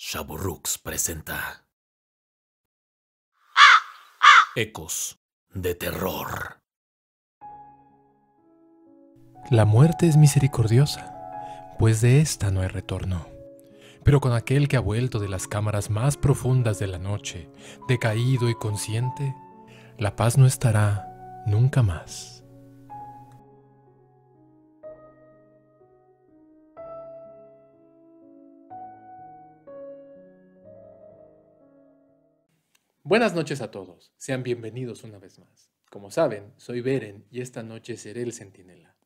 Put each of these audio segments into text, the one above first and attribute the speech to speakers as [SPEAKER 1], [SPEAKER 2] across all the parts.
[SPEAKER 1] Shaburux presenta Ecos de Terror.
[SPEAKER 2] La muerte es misericordiosa, pues de esta no hay retorno. Pero con aquel que ha vuelto de las cámaras más profundas de la noche, decaído y consciente, la paz no estará nunca más. Buenas noches a todos, sean bienvenidos una vez más. Como saben, soy Beren y esta noche seré el centinela.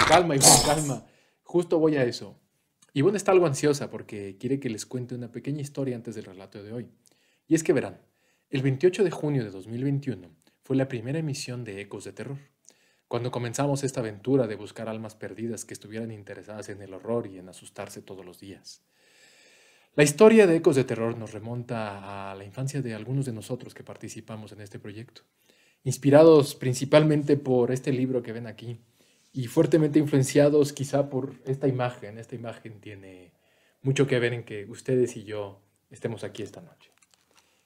[SPEAKER 2] Calma, Ivonne, calma. Justo voy a eso. Ivonne está algo ansiosa porque quiere que les cuente una pequeña historia antes del relato de hoy. Y es que verán, el 28 de junio de 2021 fue la primera emisión de Ecos de Terror, cuando comenzamos esta aventura de buscar almas perdidas que estuvieran interesadas en el horror y en asustarse todos los días. La historia de Ecos de Terror nos remonta a la infancia de algunos de nosotros que participamos en este proyecto, inspirados principalmente por este libro que ven aquí y fuertemente influenciados quizá por esta imagen. Esta imagen tiene mucho que ver en que ustedes y yo estemos aquí esta noche.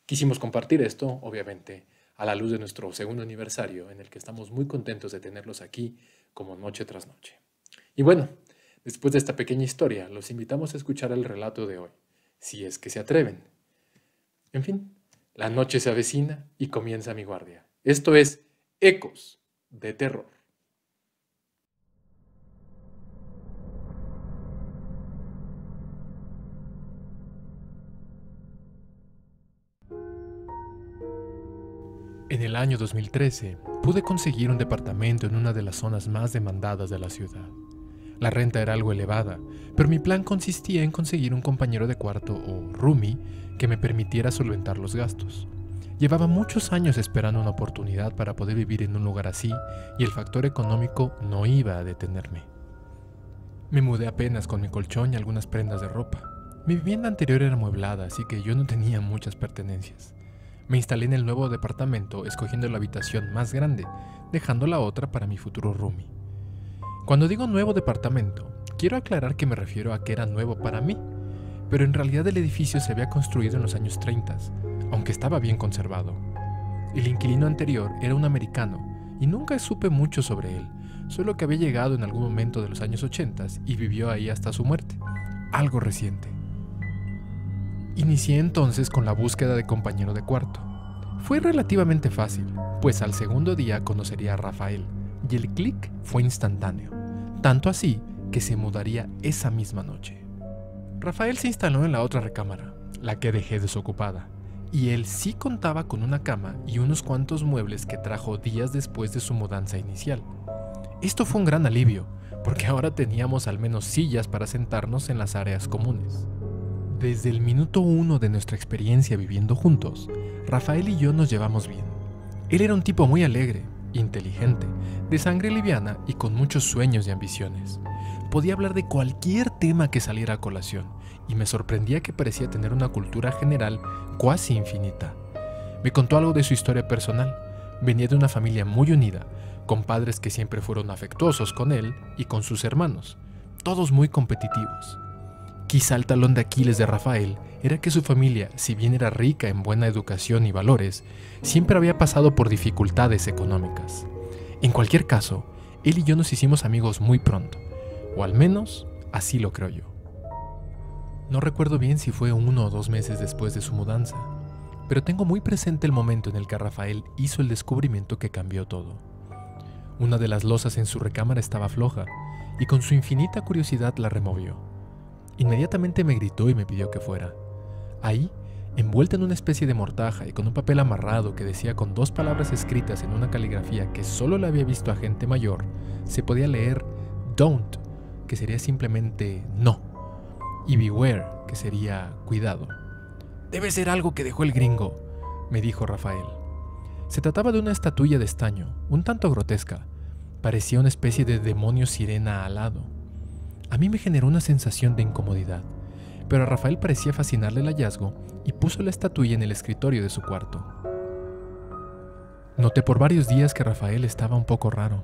[SPEAKER 2] Quisimos compartir esto, obviamente, a la luz de nuestro segundo aniversario, en el que estamos muy contentos de tenerlos aquí como noche tras noche. Y bueno, después de esta pequeña historia, los invitamos a escuchar el relato de hoy, si es que se atreven. En fin, la noche se avecina y comienza mi guardia. Esto es Ecos de Terror. En el año 2013, pude conseguir un departamento en una de las zonas más demandadas de la ciudad. La renta era algo elevada, pero mi plan consistía en conseguir un compañero de cuarto o roomie que me permitiera solventar los gastos. Llevaba muchos años esperando una oportunidad para poder vivir en un lugar así y el factor económico no iba a detenerme. Me mudé apenas con mi colchón y algunas prendas de ropa. Mi vivienda anterior era amueblada, así que yo no tenía muchas pertenencias. Me instalé en el nuevo departamento escogiendo la habitación más grande, dejando la otra para mi futuro roomie. Cuando digo nuevo departamento, quiero aclarar que me refiero a que era nuevo para mí, pero en realidad el edificio se había construido en los años 30, aunque estaba bien conservado. El inquilino anterior era un americano y nunca supe mucho sobre él, solo que había llegado en algún momento de los años 80 y vivió ahí hasta su muerte, algo reciente. Inicié entonces con la búsqueda de compañero de cuarto. Fue relativamente fácil, pues al segundo día conocería a Rafael, y el clic fue instantáneo, tanto así que se mudaría esa misma noche. Rafael se instaló en la otra recámara, la que dejé desocupada, y él sí contaba con una cama y unos cuantos muebles que trajo días después de su mudanza inicial. Esto fue un gran alivio, porque ahora teníamos al menos sillas para sentarnos en las áreas comunes. Desde el minuto 1 de nuestra experiencia viviendo juntos, Rafael y yo nos llevamos bien. Él era un tipo muy alegre, inteligente, de sangre liviana y con muchos sueños y ambiciones. Podía hablar de cualquier tema que saliera a colación y me sorprendía que parecía tener una cultura general cuasi infinita. Me contó algo de su historia personal. Venía de una familia muy unida, con padres que siempre fueron afectuosos con él y con sus hermanos, todos muy competitivos. Quizá el talón de Aquiles de Rafael era que su familia, si bien era rica en buena educación y valores, siempre había pasado por dificultades económicas. En cualquier caso, él y yo nos hicimos amigos muy pronto, o al menos así lo creo yo. No recuerdo bien si fue 1 o 2 meses después de su mudanza, pero tengo muy presente el momento en el que Rafael hizo el descubrimiento que cambió todo. Una de las losas en su recámara estaba floja, y con su infinita curiosidad la removió. Inmediatamente me gritó y me pidió que fuera. Ahí, envuelta en una especie de mortaja y con un papel amarrado que decía con 2 palabras escritas en una caligrafía que solo la había visto a gente mayor, se podía leer "Don't", que sería simplemente no, y "Beware", que sería cuidado. «Debe ser algo que dejó el gringo», me dijo Rafael. Se trataba de una estatuilla de estaño, un tanto grotesca. Parecía una especie de demonio sirena alado. A mí me generó una sensación de incomodidad, pero a Rafael parecía fascinarle el hallazgo y puso la estatuilla en el escritorio de su cuarto. Noté por varios días que Rafael estaba un poco raro,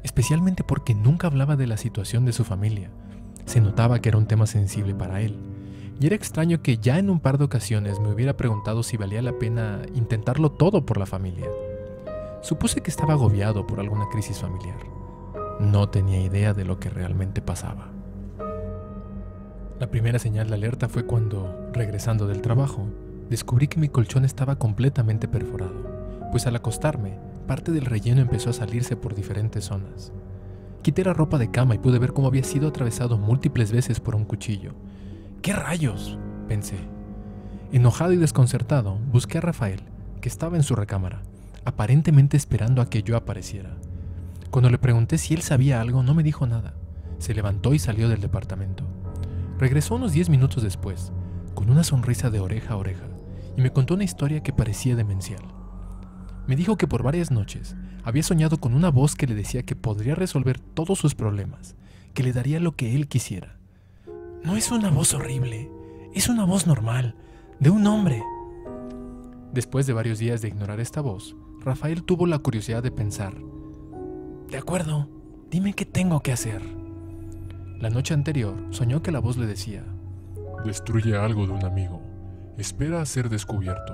[SPEAKER 2] especialmente porque nunca hablaba de la situación de su familia. Se notaba que era un tema sensible para él. Y era extraño que ya en un par de ocasiones me hubiera preguntado si valía la pena intentarlo todo por la familia. Supuse que estaba agobiado por alguna crisis familiar. No tenía idea de lo que realmente pasaba. La primera señal de alerta fue cuando, regresando del trabajo, descubrí que mi colchón estaba completamente perforado, pues al acostarme, parte del relleno empezó a salirse por diferentes zonas. Quité la ropa de cama y pude ver cómo había sido atravesado múltiples veces por un cuchillo. ¿Qué rayos?, pensé. Enojado y desconcertado, busqué a Rafael, que estaba en su recámara, aparentemente esperando a que yo apareciera. Cuando le pregunté si él sabía algo, no me dijo nada. Se levantó y salió del departamento. Regresó unos 10 minutos después, con una sonrisa de oreja a oreja, y me contó una historia que parecía demencial. Me dijo que por varias noches había soñado con una voz que le decía que podría resolver todos sus problemas, que le daría lo que él quisiera. No es una voz horrible, es una voz normal, de un hombre. Después de varios días de ignorar esta voz, Rafael tuvo la curiosidad de pensar: de acuerdo, dime qué tengo que hacer. La noche anterior soñó que la voz le decía:
[SPEAKER 3] destruye algo de un amigo, espera a ser descubierto,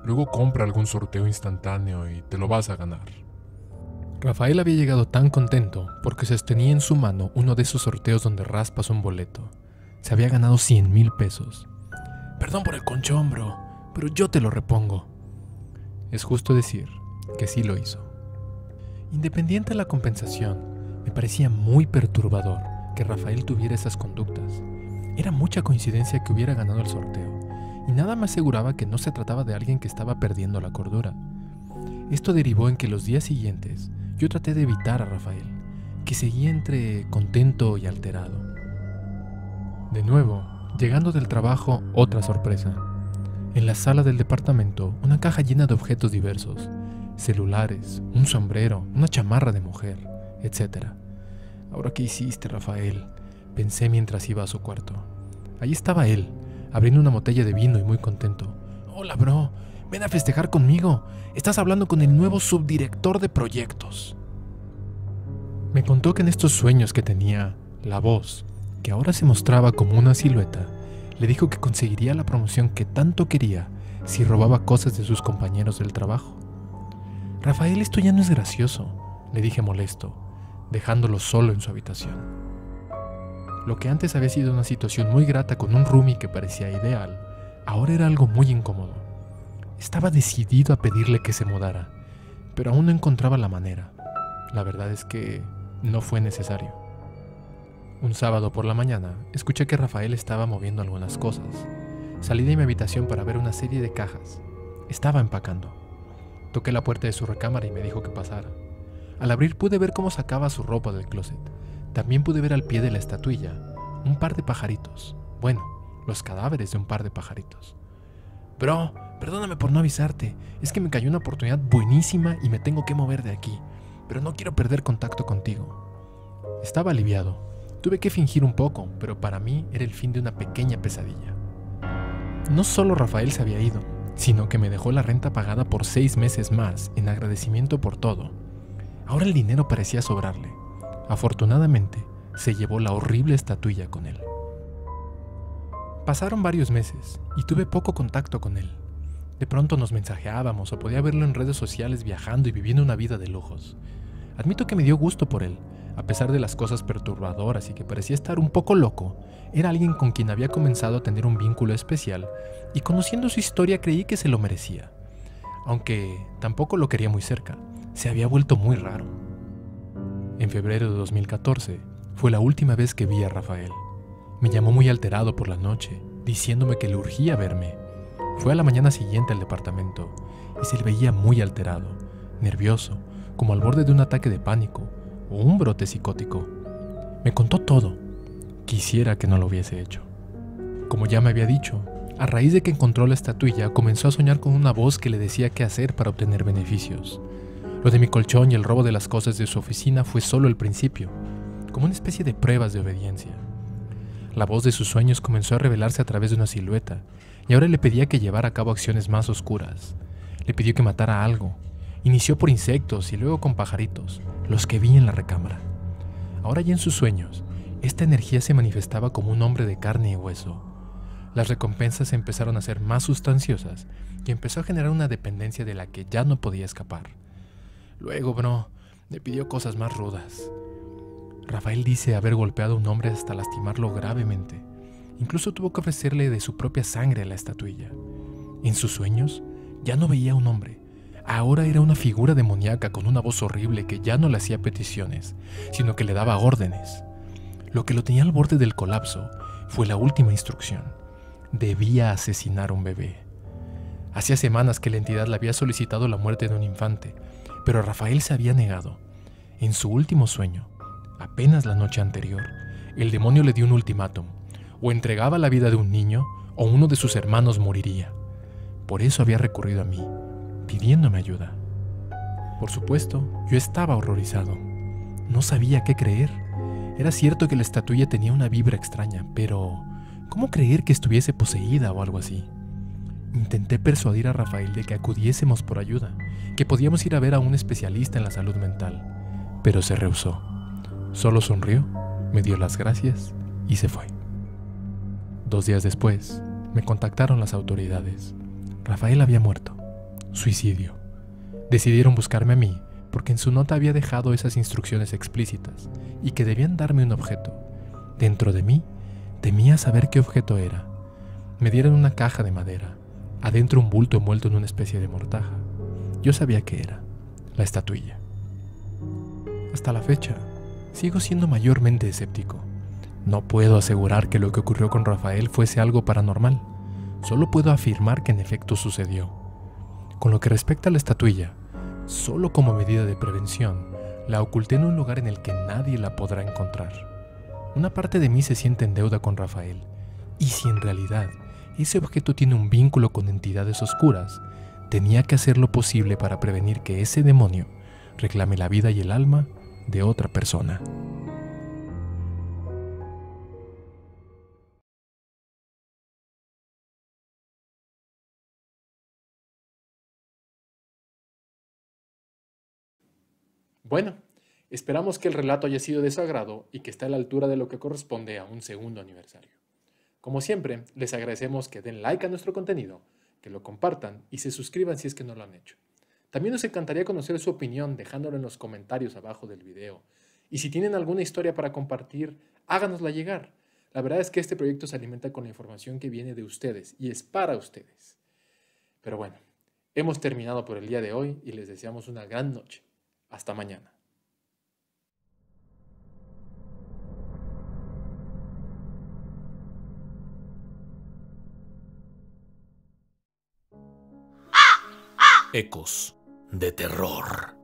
[SPEAKER 3] luego compra algún sorteo instantáneo y te lo vas a ganar.
[SPEAKER 2] Rafael había llegado tan contento porque sostenía en su mano uno de esos sorteos donde raspas un boleto. Se había ganado 100,000 pesos. Perdón por el colchón, bro, pero yo te lo repongo. Es justo decir que sí lo hizo. Independiente de la compensación, me parecía muy perturbador que Rafael tuviera esas conductas. Era mucha coincidencia que hubiera ganado el sorteo, y nada me aseguraba que no se trataba de alguien que estaba perdiendo la cordura. Esto derivó en que los días siguientes yo traté de evitar a Rafael, que seguía entre contento y alterado. De nuevo, llegando del trabajo, otra sorpresa. En la sala del departamento, una caja llena de objetos diversos: celulares, un sombrero, una chamarra de mujer, etc. ¿Ahora qué hiciste, Rafael?, pensé mientras iba a su cuarto. Allí estaba él, abriendo una botella de vino y muy contento. Hola, bro, ven a festejar conmigo. Estás hablando con el nuevo subdirector de proyectos. Me contó que en estos sueños que tenía, la voz, que ahora se mostraba como una silueta, le dijo que conseguiría la promoción que tanto quería si robaba cosas de sus compañeros del trabajo. Rafael, esto ya no es gracioso, le dije molesto, dejándolo solo en su habitación. Lo que antes había sido una situación muy grata con un roomie que parecía ideal, ahora era algo muy incómodo. Estaba decidido a pedirle que se mudara, pero aún no encontraba la manera. La verdad es que no fue necesario. Un sábado por la mañana, escuché que Rafael estaba moviendo algunas cosas. Salí de mi habitación para ver una serie de cajas. Estaba empacando. Toqué la puerta de su recámara y me dijo que pasara. Al abrir pude ver cómo sacaba su ropa del closet. También pude ver al pie de la estatuilla un par de pajaritos. Bueno, los cadáveres de un par de pajaritos. Bro, perdóname por no avisarte. Es que me cayó una oportunidad buenísima y me tengo que mover de aquí. Pero no quiero perder contacto contigo. Estaba aliviado. Tuve que fingir un poco, pero para mí era el fin de una pequeña pesadilla. No solo Rafael se había ido, sino que me dejó la renta pagada por 6 meses más en agradecimiento por todo. Ahora el dinero parecía sobrarle. Afortunadamente, se llevó la horrible estatuilla con él. Pasaron varios meses y tuve poco contacto con él. De pronto nos mensajeábamos o podía verlo en redes sociales viajando y viviendo una vida de lujos. Admito que me dio gusto por él. A pesar de las cosas perturbadoras y que parecía estar un poco loco, era alguien con quien había comenzado a tener un vínculo especial y conociendo su historia creí que se lo merecía. Aunque tampoco lo quería muy cerca, se había vuelto muy raro. En febrero de 2014 fue la última vez que vi a Rafael. Me llamó muy alterado por la noche, diciéndome que le urgía verme. Fue a la mañana siguiente al departamento y se le veía muy alterado, nervioso, como al borde de un ataque de pánico o un brote psicótico. Me contó todo. Quisiera que no lo hubiese hecho. Como ya me había dicho, a raíz de que encontró la estatuilla, comenzó a soñar con una voz que le decía qué hacer para obtener beneficios. Lo de mi colchón y el robo de las cosas de su oficina fue solo el principio, como una especie de pruebas de obediencia. La voz de sus sueños comenzó a revelarse a través de una silueta, y ahora le pedía que llevara a cabo acciones más oscuras. Le pidió que matara algo. Inició por insectos y luego con pajaritos, los que vi en la recámara. Ahora ya en sus sueños, esta energía se manifestaba como un hombre de carne y hueso. Las recompensas empezaron a ser más sustanciosas y empezó a generar una dependencia de la que ya no podía escapar. Luego, bro, me pidió cosas más rudas. Rafael dice haber golpeado a un hombre hasta lastimarlo gravemente. Incluso tuvo que ofrecerle de su propia sangre a la estatuilla. En sus sueños, ya no veía a un hombre. Ahora era una figura demoníaca con una voz horrible que ya no le hacía peticiones, sino que le daba órdenes. Lo que lo tenía al borde del colapso fue la última instrucción. Debía asesinar a un bebé. Hacía semanas que la entidad le había solicitado la muerte de un infante, pero Rafael se había negado. En su último sueño, apenas la noche anterior, el demonio le dio un ultimátum: o entregaba la vida de un niño o uno de sus hermanos moriría. Por eso había recurrido a mí, pidiéndome ayuda. Por supuesto, yo estaba horrorizado. No sabía qué creer. Era cierto que la estatuilla tenía una vibra extraña, pero ¿cómo creer que estuviese poseída o algo así? Intenté persuadir a Rafael de que acudiésemos por ayuda, que podíamos ir a ver a un especialista en la salud mental, pero se rehusó. Solo sonrió, me dio las gracias y se fue. 2 días después, me contactaron las autoridades. Rafael había muerto. Suicidio. Decidieron buscarme a mí porque en su nota había dejado esas instrucciones explícitas y que debían darme un objeto. Dentro de mí, temía saber qué objeto era. Me dieron una caja de madera, adentro un bulto envuelto en una especie de mortaja. Yo sabía qué era: la estatuilla. Hasta la fecha, sigo siendo mayormente escéptico. No puedo asegurar que lo que ocurrió con Rafael fuese algo paranormal. Solo puedo afirmar que en efecto sucedió. Con lo que respecta a la estatuilla, solo como medida de prevención, la oculté en un lugar en el que nadie la podrá encontrar. Una parte de mí se siente en deuda con Rafael, y si en realidad ese objeto tiene un vínculo con entidades oscuras, tenía que hacer lo posible para prevenir que ese demonio reclame la vida y el alma de otra persona. Bueno, esperamos que el relato haya sido de su agrado y que esté a la altura de lo que corresponde a un segundo aniversario. Como siempre, les agradecemos que den like a nuestro contenido, que lo compartan y se suscriban si es que no lo han hecho. También nos encantaría conocer su opinión dejándolo en los comentarios abajo del video. Y si tienen alguna historia para compartir, háganosla llegar. La verdad es que este proyecto se alimenta con la información que viene de ustedes y es para ustedes. Pero bueno, hemos terminado por el día de hoy y les deseamos una gran noche. Hasta mañana.
[SPEAKER 1] Ecos de terror.